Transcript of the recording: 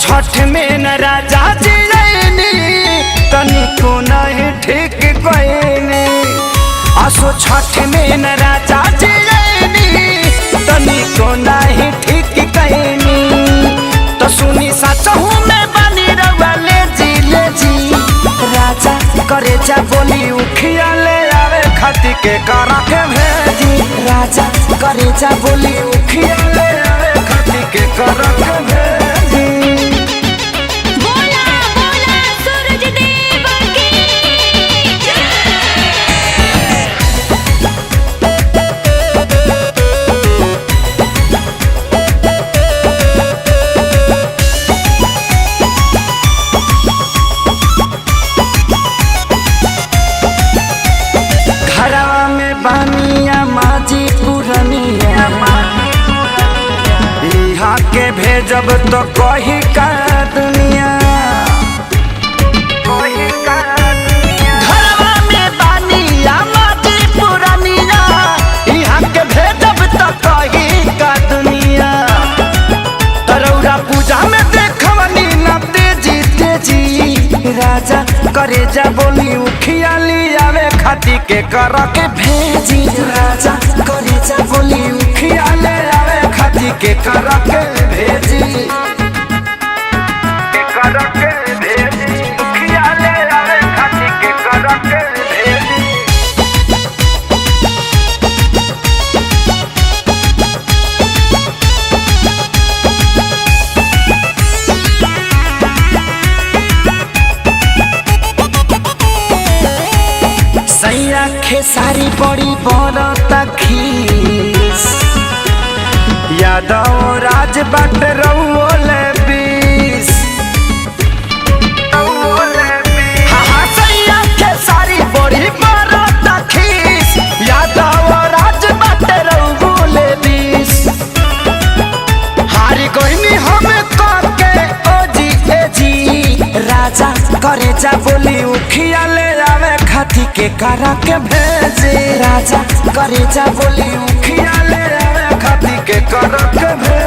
छठ में न राजा जी तनिको नहीं ठीक कहनी। असो छठ में न राजा जी तनिको नहीं ठीक कहनी। तो सुनी सचहू में बनी रउआ ले जी राजा करे जा बोली उखिया ले आवे खाती के करा के भेजी। राजा करे जा बोली उखिया ले आवे खाती के करा के भेजी। बानिया माजी पुरनिया यहाँ के भेजब तो कही का दुनिया। घरवा में बानिया माजी पुरनिया यहाँ के भेजब तो कही का दुनिया। तरौरा पूजा में देखवनी न तेजी तेजी। राजा करे जा बोली उखिया लियावे खाती के कर के भेजी। राजा करे जा बोली उखिया ले आवे खाती के कर के भेजी। के कर के भेजी उखिया ले आवे खाती के कर के भेजी। सैया खेसारी बड़ी बरता खीस यादव राज बाट रउले बीस। हाँ सैया खेसारी बड़ी बरता खीस यादव राज बाट रउले बीस। हारी कोई हमें करके ओ जी ए जी। राजा करे जा बोली उखिया ले आवे खाती के करा के भेजे। राजा करे जा बोली उखिया ले आवे खाती के करा के भेजे।